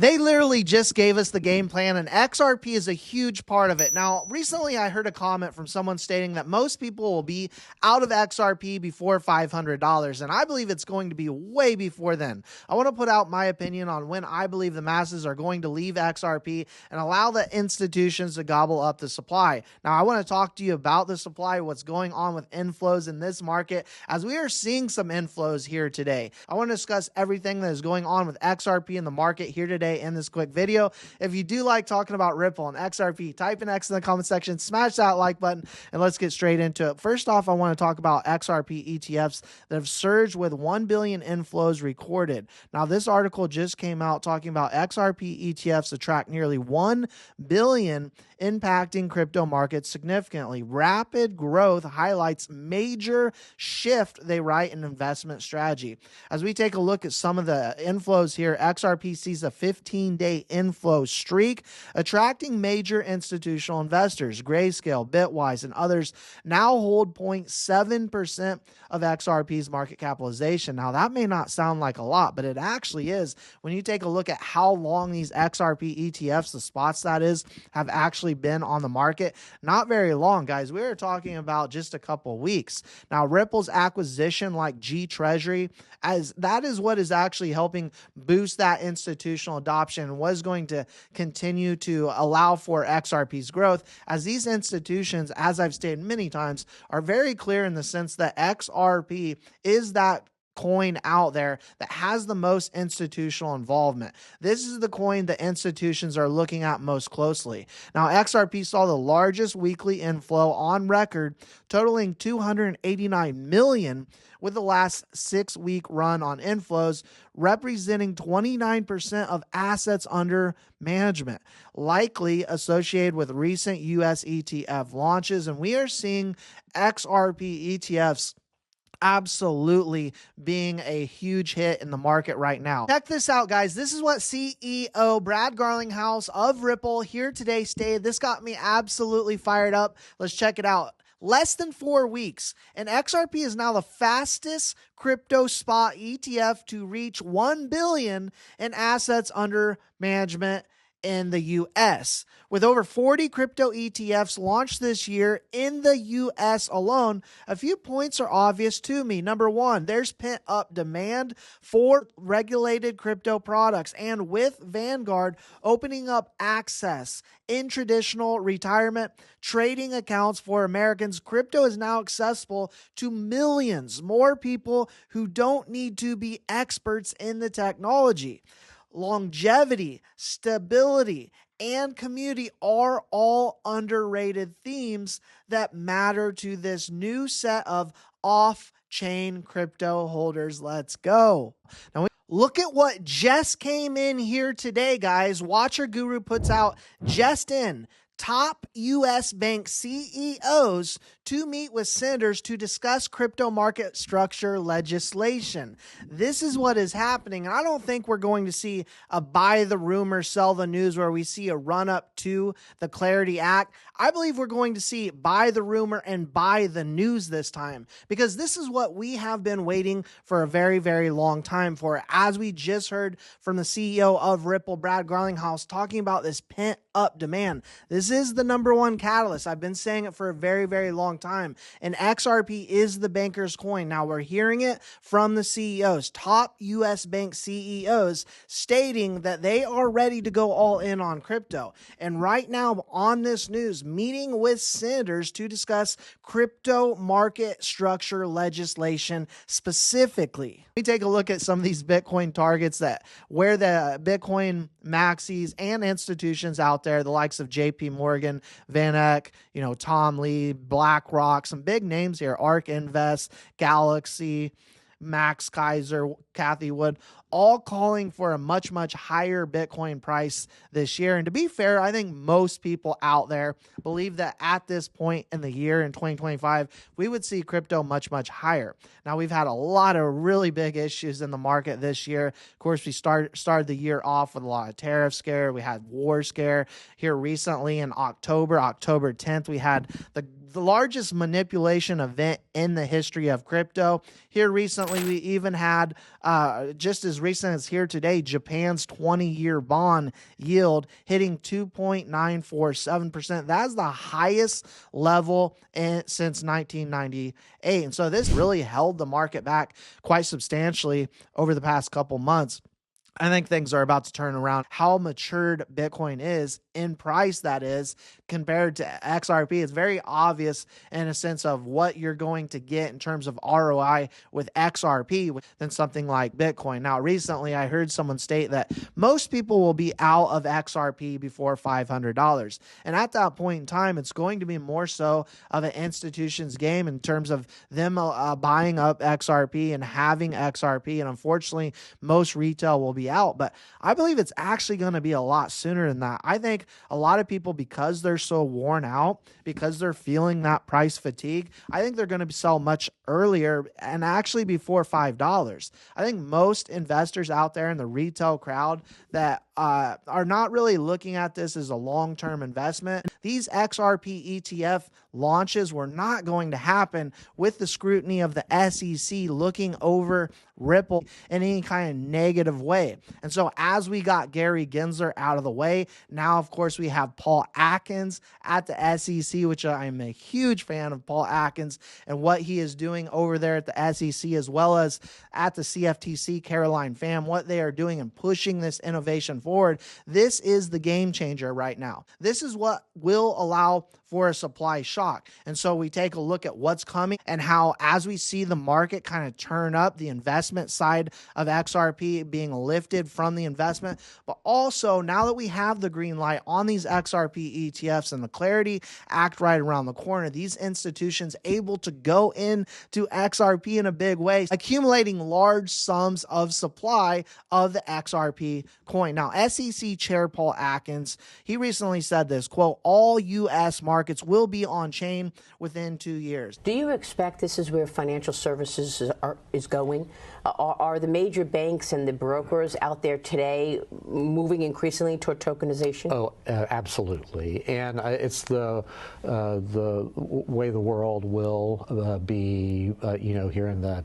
They literally just gave us the game plan, and XRP is a huge part of it. Now, recently I heard a comment from someone stating that most people will be out of XRP before $500, and I believe it's going to be way before then. I want to put out my opinion on when I believe the masses are going to leave XRP and allow the institutions to gobble up the supply. Now, I want to talk to you about the supply, what's going on with inflows in this market, as we are seeing some inflows here today. I want to discuss everything that is going on with XRP in the market here today in this quick video. If you do like talking about Ripple and XRP, type in X in the comment section, smash that like button, and let's get straight into it. First off, I want to talk about XRP ETFs that have surged with 1 billion inflows recorded. Now, this article just came out talking about XRP ETFs attract nearly 1 billion, impacting crypto markets significantly. Rapid growth highlights major shift, they write, in investment strategy. As we take a look at some of the inflows here, XRP sees a 15-day inflow streak, attracting major institutional investors. Grayscale, Bitwise, and others now hold 0.7% of XRP's market capitalization. Now, that may not sound like a lot, but it actually is. When you take a look at how long these XRP ETFs, the spots that is, have actually been on the market, not very long, guys. We are talking about just a couple weeks. Now, Ripple's acquisition, like G Treasury, as that is what is actually helping boost that institutional adoption and was going to continue to allow for XRP's growth, as these institutions, as I've stated many times, are very clear in the sense that XRP is that coin out there that has the most institutional involvement. This is the coin that institutions are looking at most closely. Now, XRP saw the largest weekly inflow on record, totaling 289 million, with the last 6-week run on inflows, representing 29% of assets under management, likely associated with recent US ETF launches. And we are seeing XRP ETFs absolutely being a huge hit in the market right now. Check this out, guys. This is what CEO Brad Garlinghouse of Ripple here today stated. This got me absolutely fired up. Let's check it out. Less than 4 weeks, and XRP is now the fastest crypto spot ETF to reach 1 billion in assets under management in the US. With over 40 crypto ETFs launched this year in the US alone, a few points are obvious to me. Number one, there's pent-up demand for regulated crypto products, and with Vanguard opening up access in traditional retirement trading accounts for Americans, crypto is now accessible to millions more people who don't need to be experts in the technology. Longevity, stability, and community are all underrated themes that matter to this new set of off-chain crypto holders. Let's go. Now, look at what just came in here today, guys. Watcher Guru puts out just in top U.S. bank CEOs to meet with senators to discuss crypto market structure legislation. This is what is happening. And I don't think we're going to see a buy the rumor, sell the news where we see a run up to the Clarity Act. I believe we're going to see buy the rumor and buy the news this time, because this is what we have been waiting for a very, very long time for. As we just heard from the CEO of Ripple, Brad Garlinghouse, talking about this pent up demand. This is the number one catalyst. I've been saying it for a very, very long time. And XRP is the banker's coin. Now we're hearing it from the CEOs, top US bank CEOs, stating that they are ready to go all in on crypto. And right now on this news, meeting with senators to discuss crypto market structure legislation specifically. We take a look at some of these Bitcoin targets that where the Bitcoin maxis and institutions out there, the likes of JP Morgan, VanEck, Tom Lee, BlackRock, some big names here, ARK Invest, Galaxy, Max Kaiser, Kathy Wood, all calling for a much, much higher Bitcoin price this year. And to be fair, I think most people out there believe that at this point in the year in 2025, we would see crypto much, much higher. Now, we've had a lot of really big issues in the market this year. Of course, we started the year off with a lot of tariff scare. We had war scare here recently in October 10th. We had the the largest manipulation event in the history of crypto. Here recently, we even had, just as recent as here today, Japan's 20-year bond yield hitting 2.947%. That's the highest level since 1998. And so this really held the market back quite substantially over the past couple months. I think things are about to turn around. How matured Bitcoin is in price, that is, compared to XRP, it's very obvious in a sense of what you're going to get in terms of ROI with XRP than something like Bitcoin. Now, recently I heard someone state that most people will be out of XRP before $500. And at that point in time, it's going to be more so of an institution's game in terms of them buying up XRP and having XRP. And unfortunately, most retail will be out, but I believe it's actually going to be a lot sooner than that. I think a lot of people, because they're so worn out, because they're feeling that price fatigue, I think they're going to sell much earlier and actually before $5. I think most investors out there in the retail crowd that are not really looking at this as a long-term investment. These XRP ETF launches were not going to happen with the scrutiny of the SEC looking over Ripple in any kind of negative way. And so as we got Gary Gensler out of the way, now of course we have Paul Atkins at the SEC, which I'm a huge fan of Paul Atkins and what he is doing over there at the SEC, as well as at the CFTC, Caroline Pham, what they are doing and pushing this innovation forward. This is the game changer right now. This is what will allow for a supply shock. And so we take a look at what's coming and how, as we see the market kind of turn up, the investment side of XRP being lifted from the investment, but also now that we have the green light on these XRP ETFs and the Clarity Act right around the corner, these institutions able to go into XRP in a big way, accumulating large sums of supply of the XRP coin. Now, SEC Chair Paul Atkins, he recently said this, quote, "All U.S. markets will be on chain within 2 years." Do you expect this is where financial services is going? Are the major banks and the brokers out there today moving increasingly toward tokenization? Oh, absolutely. And it's the way the world will be, here in the,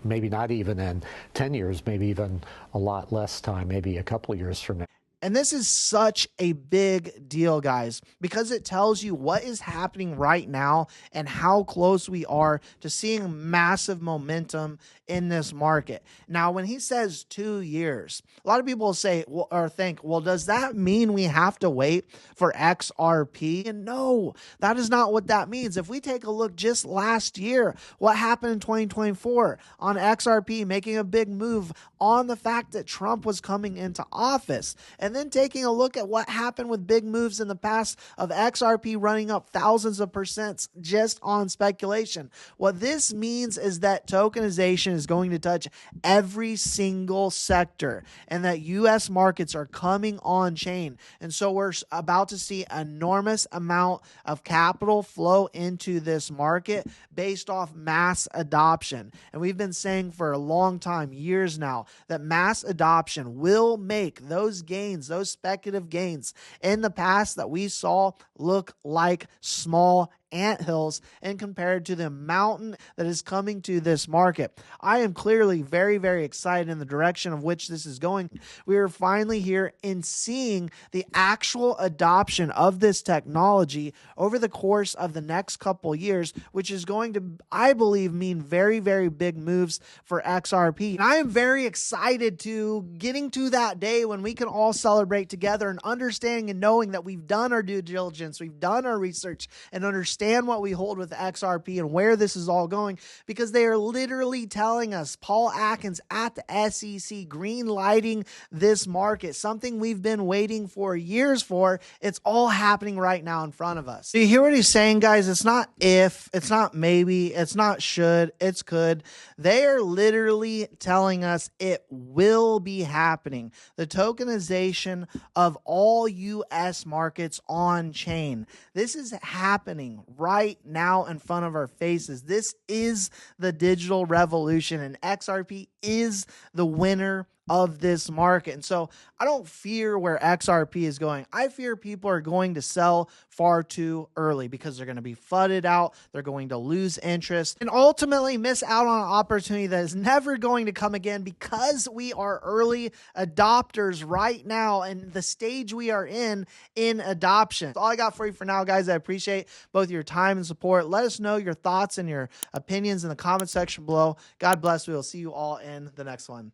maybe not even in 10 years, maybe even a lot less time, maybe a couple of years from now. And this is such a big deal, guys, because it tells you what is happening right now and how close we are to seeing massive momentum in this market. Now, when he says 2 years, a lot of people say or think, well, does that mean we have to wait for XRP? And no, that is not what that means. If we take a look just last year, what happened in 2024 on XRP making a big move on the fact that Trump was coming into office, and then taking a look at what happened with big moves in the past of XRP running up thousands of percents just on speculation. What this means is that tokenization is going to touch every single sector and that U.S. markets are coming on chain. And so we're about to see enormous amount of capital flow into this market based off mass adoption. And we've been saying for a long time, years now, that mass adoption will make those gains, those speculative gains in the past that we saw look like small anthills and compared to the mountain that is coming to this market. I am clearly very, very excited in the direction of which this is going. We are finally here in seeing the actual adoption of this technology over the course of the next couple years, which is going to, I believe, mean very, very big moves for XRP. And I am very excited to getting to that day when we can all celebrate together and understanding and knowing that we've done our due diligence, we've done our research, and understand what we hold with XRP and where this is all going, because they are literally telling us, Paul Atkins at the SEC, green lighting this market, something we've been waiting for years for. It's all happening right now in front of us. Do you hear what he's saying, guys? It's not if, it's not maybe, it's not should, it's could. They are literally telling us it will be happening. The tokenization of all U.S. markets on chain. This is happening right now in front of our faces. This is the digital revolution, and XRP is the winner of this market. And so I don't fear where XRP is going. I fear people are going to sell far too early because they're going to be flooded out. They're going to lose interest and ultimately miss out on an opportunity that is never going to come again, because we are early adopters right now and the stage we are in adoption. That's all I got for you for now, guys. I appreciate both your time and support. Let us know your thoughts and your opinions in the comment section below. God bless. We will see you all in the next one.